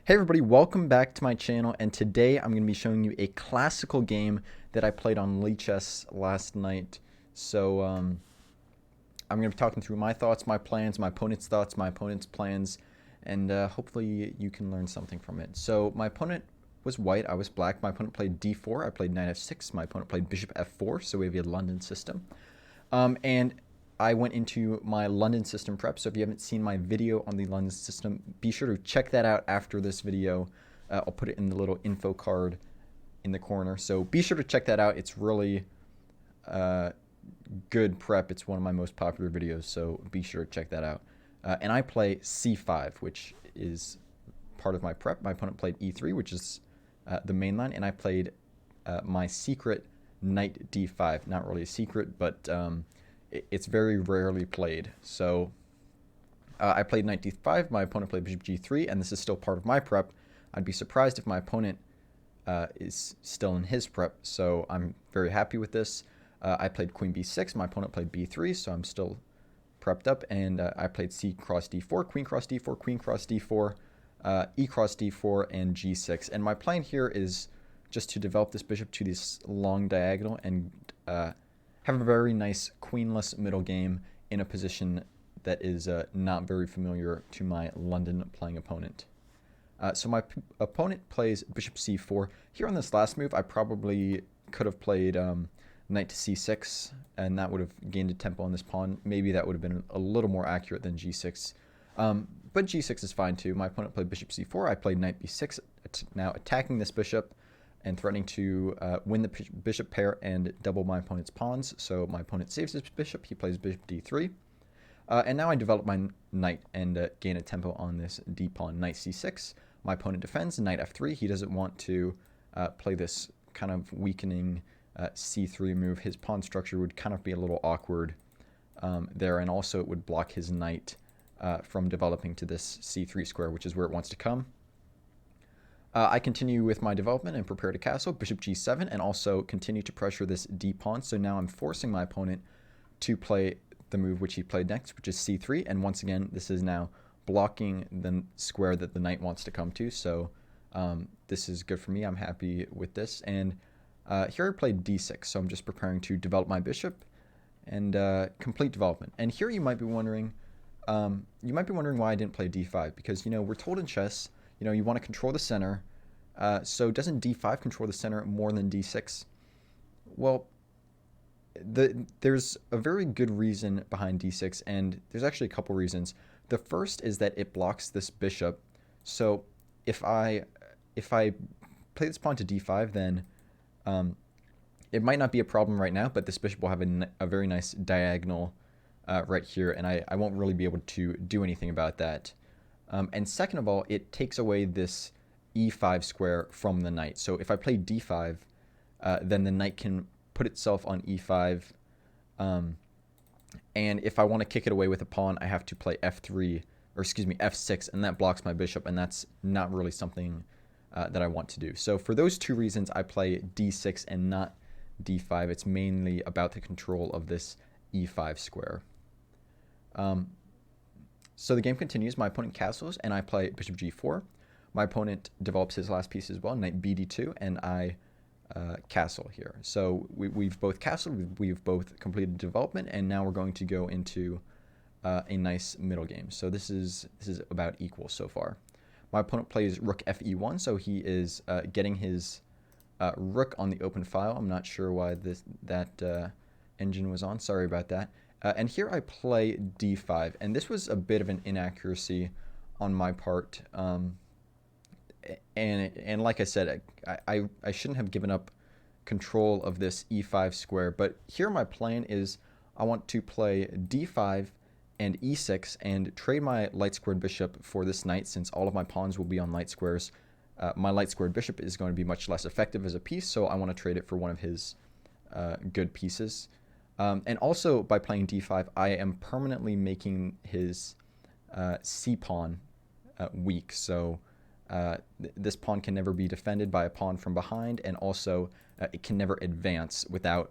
Hey everybody, welcome back to my channel, and today I'm going to be showing you a classical game that I played on Lichess last night. I'm going to be talking through my thoughts, my plans, my opponent's thoughts, my opponent's plans, and hopefully you can learn something from it. So my opponent was white, I was black. My opponent played d4, I played knight f6, my opponent played bishop f4, so we have a London system. And I went into my London system prep. So if you haven't seen my video on the London system, be sure to check that out after this video. I'll put it in the little info card in the corner. So be sure to check that out. It's really good prep. It's one of my most popular videos. So be sure to check that out. And I play c5, which is part of my prep. My opponent played e3, which is the main line. And I played my secret knight d5. Not really a secret, but it's very rarely played. So I played knight d5, my opponent played bishop g3, and this is still part of my prep. I'd be surprised if my opponent is still in his prep, so I'm very happy with this. I played queen b6, my opponent played b3, so I'm still prepped up, and I played c cross d4, queen cross d4, queen cross d4, e cross d4, and g6. And my plan here is just to develop this bishop to this long diagonal and have a very nice queenless middle game in a position that is not very familiar to my London playing opponent. So my opponent plays bishop c4. Here on this last move, I probably could have played knight to c6, and that would have gained a tempo on this pawn. Maybe that would have been a little more accurate than g6. But g6 is fine too. My opponent played bishop c4. I played knight b6, now attacking this bishop and threatening to win the bishop pair and double my opponent's pawns. So my opponent saves his bishop. He plays bishop d3. And now I develop my knight and gain a tempo on this d-pawn. Knight c6. My opponent defends. Knight f3. He doesn't want to play this kind of weakening c3 move. His pawn structure would kind of be a little awkward there, and also it would block his knight from developing to this c3 square, which is where it wants to come. I continue with my development and prepare to castle, bishop g7, and also continue to pressure this d-pawn. So now I'm forcing my opponent to play the move which he played next, which is c3. And once again, this is now blocking the square that the knight wants to come to. So this is good for me. I'm happy with this. And here I played d6. So I'm just preparing to develop my bishop and complete development. And here you might be wondering why I didn't play d5, because, you know, we're told in chess, you know, you want to control the center. So doesn't d5 control the center more than d6? Well, there's a very good reason behind d6, and there's actually a couple reasons. The first is that it blocks this bishop. So if I play this pawn to d5, then it might not be a problem right now, but this bishop will have a very nice diagonal right here, and I won't really be able to do anything about that. And second of all, it takes away this e5 square from the knight. So if I play d5, then the knight can put itself on e5. And if I want to kick it away with a pawn, I have to play f3, or excuse me, f6, and that blocks my bishop, and that's not really something that I want to do. So for those two reasons, I play d6 and not d5. It's mainly about the control of this e5 square. So the game continues. My opponent castles, and I play bishop g4. My opponent develops his last piece as well, knight bd2, and I castle here. So we've both castled, we've both completed development, and now we're going to go into a nice middle game. So this is about equal so far. My opponent plays rook fe1, so he is getting his rook on the open file. I'm not sure why that engine was on. Sorry about that. And here I play d5, and this was a bit of an inaccuracy on my part. And like I said, I shouldn't have given up control of this e5 square. But here my plan is I want to play d5 and e6 and trade my light squared bishop for this knight, since all of my pawns will be on light squares. My light squared bishop is going to be much less effective as a piece, so I want to trade it for one of his good pieces. And also, by playing d5, I am permanently making his c-pawn weak. So this pawn can never be defended by a pawn from behind, and also it can never advance without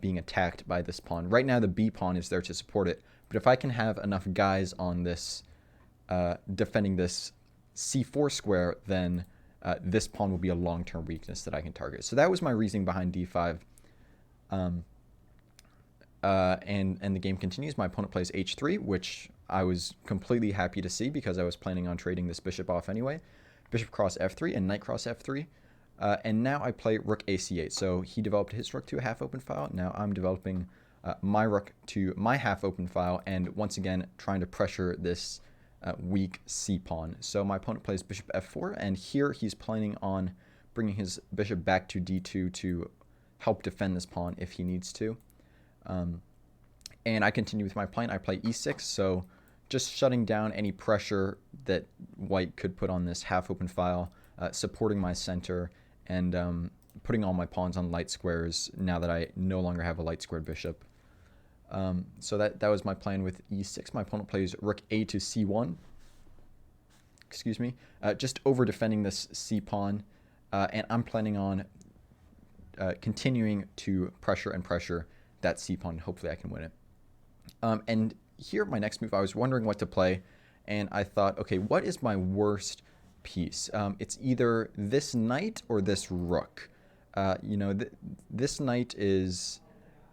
being attacked by this pawn. Right now, the b pawn is there to support it, but if I can have enough guys on this defending this c4 square, then this pawn will be a long-term weakness that I can target. So that was my reasoning behind d5. And the game continues. My opponent plays h3, which I was completely happy to see because I was planning on trading this bishop off anyway. Bishop cross f3 and knight cross f3. And now I play rook ac8. So he developed his rook to a half-open file. Now I'm developing my rook to my half-open file, and once again trying to pressure this weak c-pawn. So my opponent plays bishop f4, and here he's planning on bringing his bishop back to d2 to help defend this pawn if he needs to. And I continue with my plan. I play e6, so just shutting down any pressure that white could put on this half-open file, supporting my center, and putting all my pawns on light squares now that I no longer have a light squared bishop. So that was my plan with e6. My opponent plays rook a to c1. Excuse me. Just over defending this c-pawn, and I'm planning on continuing to pressure that c-pawn. Hopefully I can win it. And here, my next move, I was wondering what to play, and I thought, okay, what is my worst piece? It's either this knight or this rook. This knight is,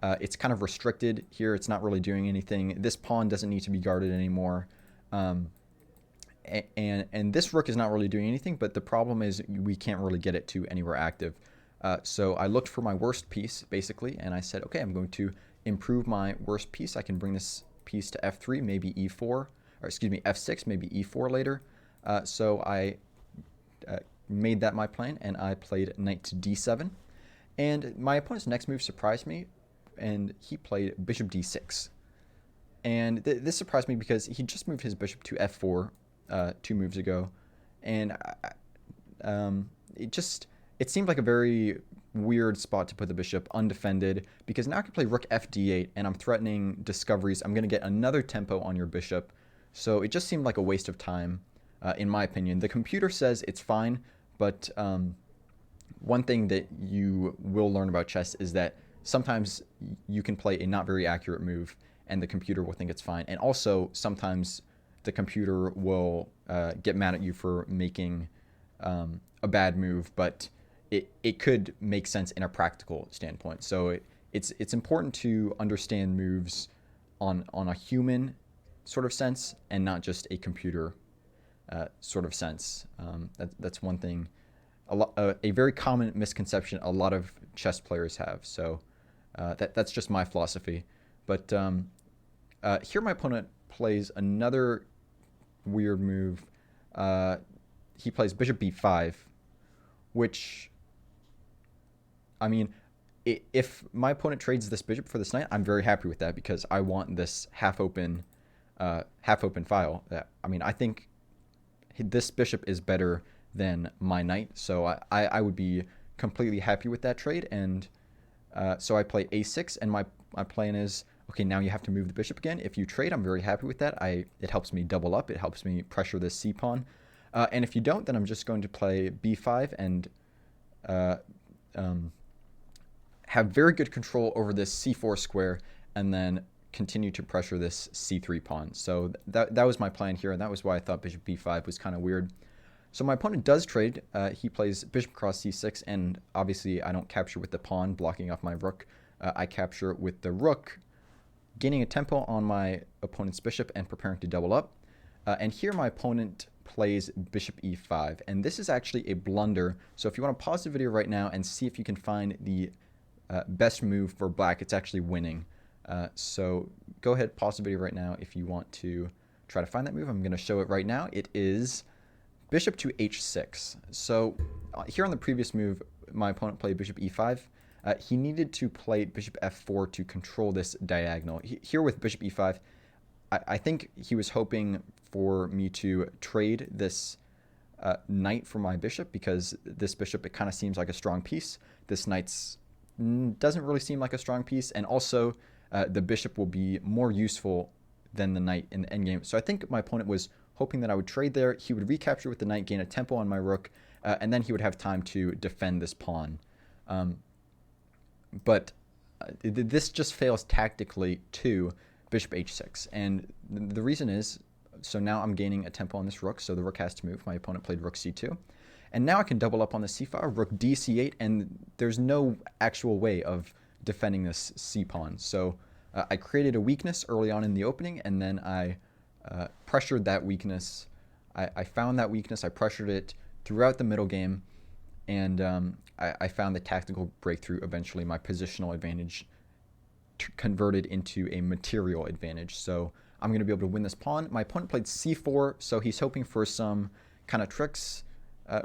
it's kind of restricted here. It's not really doing anything. This pawn doesn't need to be guarded anymore. And this rook is not really doing anything, but the problem is we can't really get it to anywhere active. So I looked for my worst piece, basically, and I said, okay, I'm going to improve my worst piece. I can bring this piece to f3, maybe e4, or excuse me, f6, maybe e4 later. So I made that my plan, and I played knight to d7. And my opponent's next move surprised me, and he played bishop d6. And this surprised me because he just moved his bishop to f4 2 moves ago, and it seemed like a very weird spot to put the bishop undefended, because now I can play rook fd8 and I'm threatening discoveries. I'm going to get another tempo on your bishop, so it just seemed like a waste of time, in my opinion. The computer says it's fine, but one thing that you will learn about chess is that sometimes you can play a not very accurate move and the computer will think it's fine, and also sometimes the computer will get mad at you for making a bad move, but it could make sense in a practical standpoint. So it's important to understand moves on a human sort of sense and not just a computer sort of sense. That's one thing, a very common misconception a lot of chess players have. So that's just my philosophy. But here my opponent plays another weird move. He plays bishop b5, which, I mean, if my opponent trades this bishop for this knight, I'm very happy with that because I want this half-open file. I mean, I think this bishop is better than my knight, so I would be completely happy with that trade. And so I play a6, and my plan is, okay, now you have to move the bishop again. If you trade, I'm very happy with that. It helps me double up. It helps me pressure this c-pawn. And if you don't, then I'm just going to play b5 and have very good control over this c4 square, and then continue to pressure this c3 pawn. So that was my plan here, and that was why I thought bishop b5 was kind of weird. So my opponent does trade. He plays bishop cross c6, and obviously I don't capture with the pawn blocking off my rook. I capture with the rook, gaining a tempo on my opponent's bishop and preparing to double up. And here my opponent plays bishop e5, and this is actually a blunder. So if you want to pause the video right now and see if you can find the best move for black, it's actually winning. So go ahead, pause the video right now if you want to try to find that move. I'm going to show it right now. It is bishop to h6. So here on the previous move, my opponent played bishop e5. He needed to play bishop f4 to control this diagonal. Here with bishop e5, I think he was hoping for me to trade this knight for my bishop, because this bishop, it kind of seems like a strong piece. This knight's doesn't really seem like a strong piece, and also the bishop will be more useful than the knight in the endgame. So I think my opponent was hoping that I would trade there. He would recapture with the knight, gain a tempo on my rook, and then he would have time to defend this pawn. But this just fails tactically to bishop h6, and the reason is So now I'm gaining a tempo on this rook, so the rook has to move. My opponent played rook c2. And now I can double up on the c file, rook d c8, and there's no actual way of defending this c pawn. So I created a weakness early on in the opening, and then I pressured that weakness. I found that weakness, I pressured it throughout the middle game, and I found the tactical breakthrough eventually. My positional advantage converted into a material advantage. So I'm going to be able to win this pawn. My opponent played c4, so he's hoping for some kind of tricks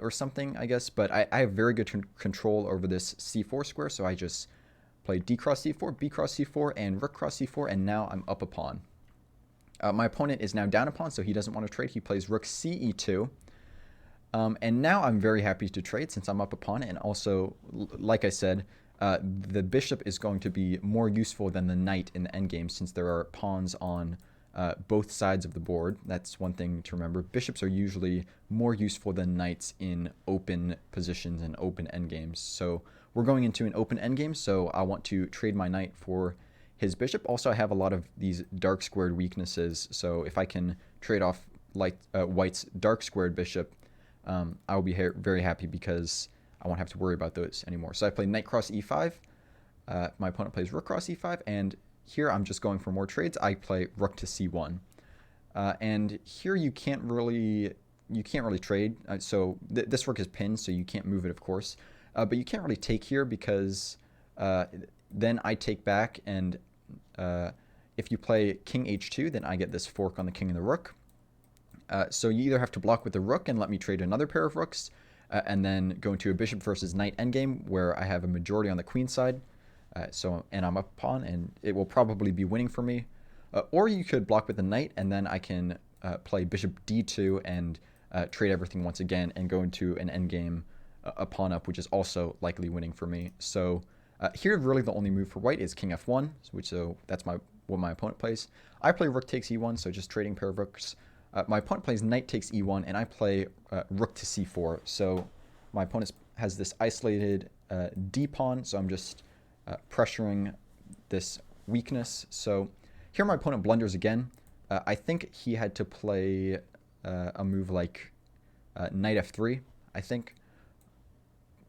or something, I guess. But I have very good control over this c4 square, so I just played d cross c4, b cross c4, and rook cross c4, and now I'm up a pawn. My opponent is now down a pawn, so he doesn't want to trade. He plays rook c e2. And now I'm very happy to trade since I'm up a pawn, and also, like I said, the bishop is going to be more useful than the knight in the endgame since there are pawns on both sides of the board. That's one thing to remember. Bishops are usually more useful than knights in open positions and open endgames. So we're going into an open endgame, so I want to trade my knight for his bishop. Also, I have a lot of these dark squared weaknesses, so if I can trade off white's dark squared bishop, I will be very happy because I won't have to worry about those anymore. So I play knight cross e5. My opponent plays rook cross e5, and here I'm just going for more trades. I play rook to c1, and here you can't really trade. So this rook is pinned, so you can't move it, of course. But you can't really take here because then I take back, and if you play king h2, then I get this fork on the king and the rook. So you either have to block with the rook and let me trade another pair of rooks, and then go into a bishop versus knight endgame where I have a majority on the queen side. And I'm up a pawn, and it will probably be winning for me. Or you could block with the knight, and then I can play bishop d2 and trade everything once again and go into an endgame, a pawn up, which is also likely winning for me. So here, really the only move for white is king f1, so that's what my opponent plays. I play rook takes e1, so just trading pair of rooks. My opponent plays knight takes e1, and I play rook to c4. So my opponent has this isolated d pawn, so I'm just pressuring this weakness. So here my opponent blunders again. I think he had to play a move like knight f3, I think.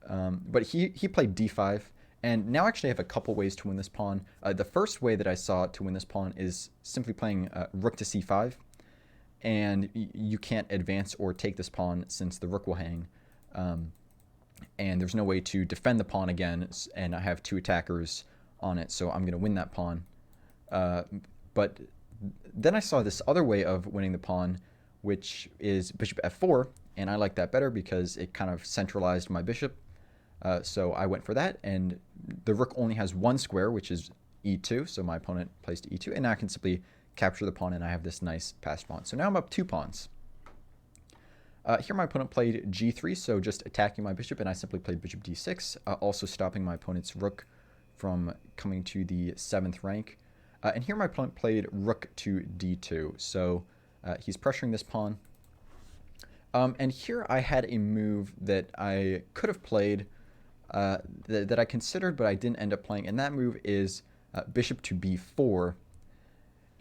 But he played d5. And now actually I have a couple ways to win this pawn. The first way that I saw to win this pawn is simply playing rook to c5. And you can't advance or take this pawn since the rook will hang. And there's no way to defend the pawn again, and I have two attackers on it, so I'm going to win that pawn. But then I saw this other way of winning the pawn, which is bishop f4, and I like that better because it kind of centralized my bishop. So I went for that, and the rook only has one square, which is e2, so my opponent plays to e2, and now I can simply capture the pawn, and I have this nice passed pawn. So now I'm up 2 pawns. Here my opponent played g3, so just attacking my bishop, and I simply played bishop d6, also stopping my opponent's rook from coming to the 7th rank. And here my opponent played rook to d2, so he's pressuring this pawn. And here I had a move that I could have played, that I considered, but I didn't end up playing, and that move is bishop to b4.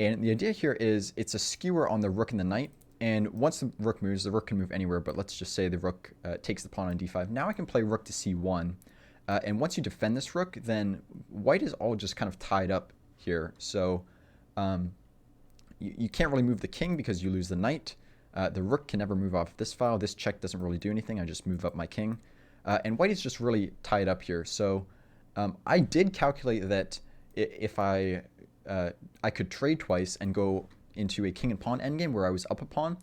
And the idea here is it's a skewer on the rook and the knight. And once the rook moves, the rook can move anywhere. But let's just say the rook takes the pawn on d5. Now I can play rook to c1. And once you defend this rook, then white is all just kind of tied up here. So you can't really move the king because you lose the knight. The rook can never move off this file. This check doesn't really do anything. I just move up my king. And white is just really tied up here. So I did calculate that if I could trade twice and go into a king and pawn endgame where I was up a pawn,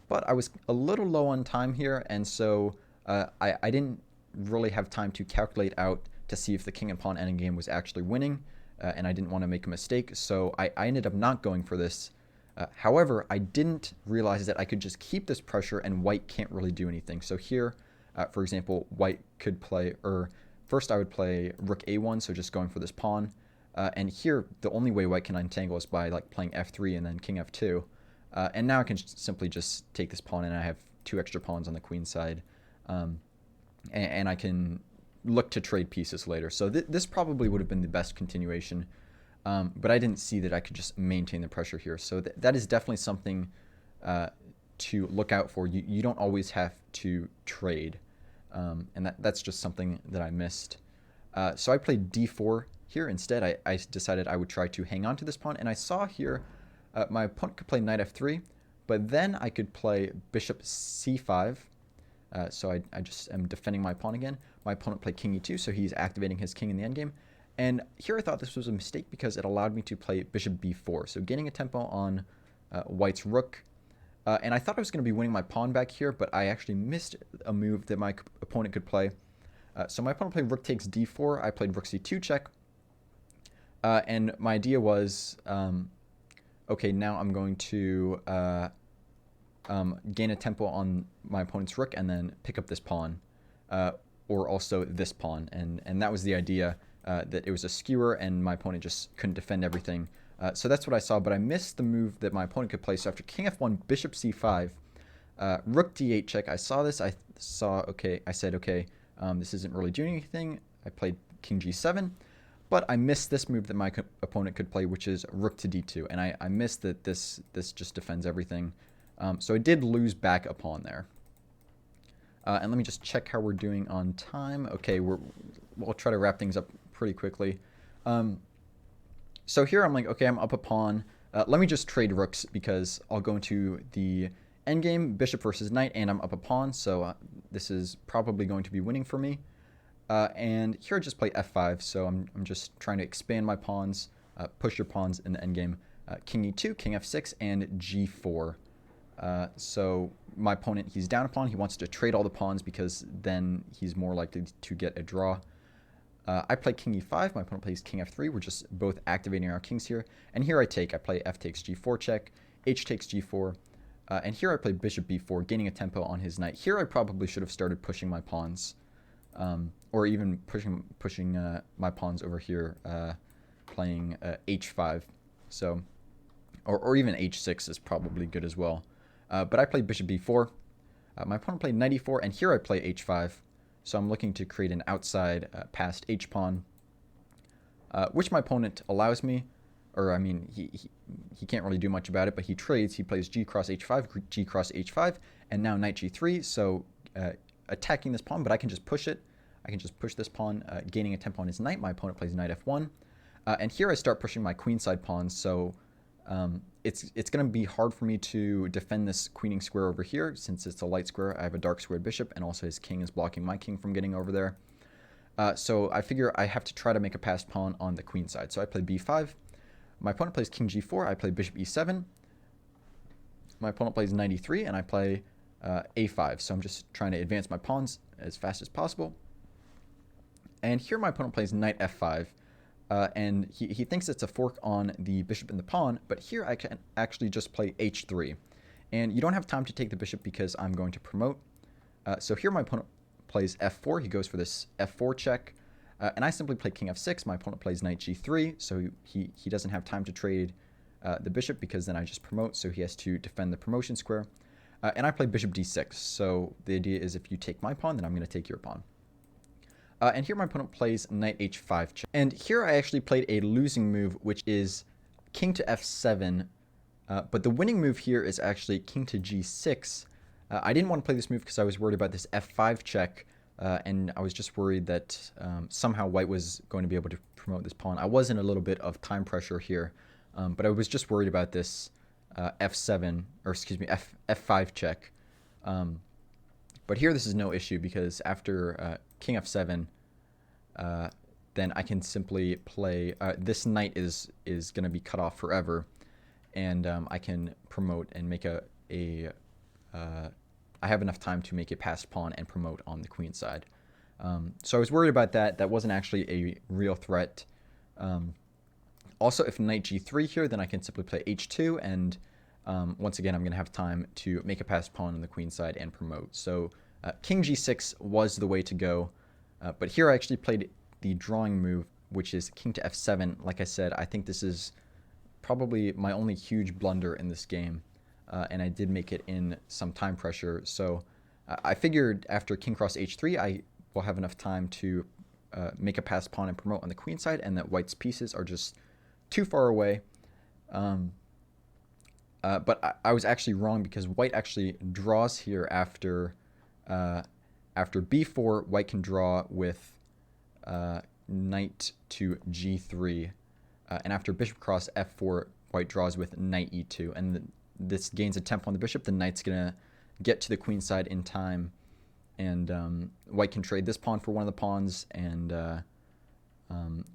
but I was a little low on time here, and so I didn't really have time to calculate out to see if the king and pawn endgame was actually winning, and I didn't want to make a mistake, so I ended up not going for this. However, I didn't realize that I could just keep this pressure and white can't really do anything. So here, for example, white could play, or first I would play rook a1, so just going for this pawn. And here, the only way white can untangle is by like playing f3 and then king f2. And now I can simply just take this pawn, and I have 2 extra pawns on the queen side. And I can look to trade pieces later. So this probably would have been the best continuation. But I didn't see that I could just maintain the pressure here. So that is definitely something to look out for. You don't always have to trade, and that's just something that I missed. So I played d4 here instead. I decided I would try to hang on to this pawn, and I saw here my opponent could play knight f3, but then I could play bishop c5. So I just am defending my pawn again. My opponent played king e2, so he's activating his king in the endgame. And here I thought this was a mistake because it allowed me to play bishop b4, so gaining a tempo on white's rook. And I thought I was going to be winning my pawn back here, but I actually missed a move that my opponent could play. So my opponent played rook takes d4. I played rook c2 check. And my idea was, okay, now I'm going to gain a tempo on my opponent's rook and then pick up this pawn, or also this pawn. And that was the idea, that it was a skewer and my opponent just couldn't defend everything. So that's what I saw, but I missed the move that my opponent could play. So after king f1, bishop c5, rook d8 check, I saw this. I said, okay, this isn't really doing anything. I played king g7, but I missed this move that my opponent could play, which is rook to d2. And I missed that this just defends everything. So I did lose back a pawn there. And let me just check how we're doing on time. Okay, we'll try to wrap things up pretty quickly. So here I'm like, okay, I'm up a pawn. Let me just trade rooks because I'll go into the endgame, bishop versus knight, and I'm up a pawn. So this is probably going to be winning for me. And here I just play f5. So I'm just trying to expand my pawns, push your pawns in the endgame. King e2, king f6, and g4. So my opponent, he's down a pawn. He wants to trade all the pawns because then he's more likely to get a draw. I play king e5. My opponent plays king f3. We're just both activating our kings here. And here I play f takes g4 check, h takes g4. And here I play bishop b4, gaining a tempo on his knight. Here I probably should have started pushing my pawns, or even pushing my pawns over here, playing h5. So, or even h6 is probably good as well. But I played bishop b4. My opponent played knight e4, and here I play h5. So I'm looking to create an outside passed h-pawn, which my opponent allows me. Or, I mean, he can't really do much about it, but he trades. He plays g cross h5, g cross h5, and now knight g3. So attacking this pawn, but I can just push it. I can just push this pawn, gaining a tempo on his knight. My opponent plays knight f1. And here I start pushing my queenside pawns. So it's going to be hard for me to defend this queening square over here since it's a light square. I have a dark squared bishop, and also his king is blocking my king from getting over there. So I figure I have to try to make a passed pawn on the queen side. So I play b5. My opponent plays king g4. I play bishop e7. My opponent plays knight e3, and I play a5. So I'm just trying to advance my pawns as fast as possible. And here my opponent plays knight f5. And he thinks it's a fork on the bishop and the pawn, but here I can actually just play h3. And you don't have time to take the bishop because I'm going to promote. So here my opponent plays f4. He goes for this f4 check. And I simply play king f6. My opponent plays knight g3. So he doesn't have time to trade the bishop because then I just promote. So he has to defend the promotion square. And I play bishop d6. So the idea is if you take my pawn, then I'm going to take your pawn. And here my opponent plays knight h5 check. And here I actually played a losing move, which is king to f7. But the winning move here is actually king to g6. I didn't want to play this move because I was worried about this f5 check. And I was just worried that somehow white was going to be able to promote this pawn. I was in a little bit of time pressure here. But I was just worried about this f7, or excuse me, f5 check. But here this is no issue because after king f7, then I can simply play, this knight is going to be cut off forever, and I can promote and make I have enough time to make a passed pawn and promote on the queen side. So I was worried about that. That wasn't actually a real threat. Also, if knight g3 here, then I can simply play h2, and once again, I'm going to have time to make a passed pawn on the queen side and promote. So king g6 was the way to go. But here I actually played the drawing move, which is king to f7. Like I said, I think this is probably my only huge blunder in this game. And I did make it in some time pressure. So I figured after king cross h3, I will have enough time to make a passed pawn and promote on the queen side, and that white's pieces are just too far away. But I was actually wrong because white actually draws here after b4. White can draw with knight to g3, and after bishop cross f4, white draws with knight e2, and this gains a tempo on the bishop. The knight's gonna get to the queen side in time, and white can trade this pawn for one of the pawns and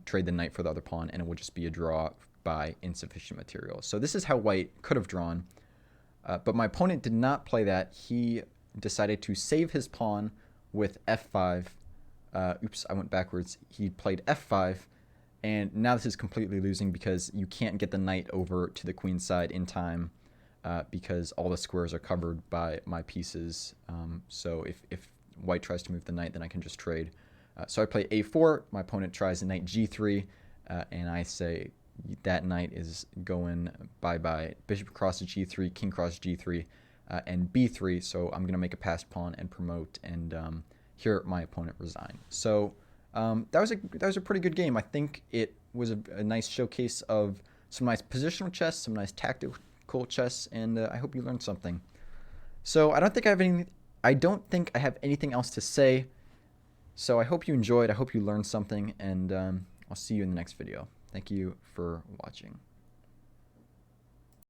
trade the knight for the other pawn, and it will just be a draw by insufficient material. So this is how white could have drawn, but my opponent did not play that. He decided to save his pawn with f5. Oops, I went backwards. He played f5, and now this is completely losing because you can't get the knight over to the queen side in time because all the squares are covered by my pieces. So if white tries to move the knight, then I can just trade. So I play a4. My opponent tries knight g3, and I say that knight is going bye-bye. Bishop crosses g3, king crosses g3, and b3. So I'm going to make a passed pawn and promote, and here my opponent resigned. So that was a pretty good game. I think it was a nice showcase of some nice positional chess, some nice tactical chess, and I hope you learned something. So I don't think I have anything else to say. So I hope you enjoyed. I hope you learned something, and I'll see you in the next video. Thank you for watching.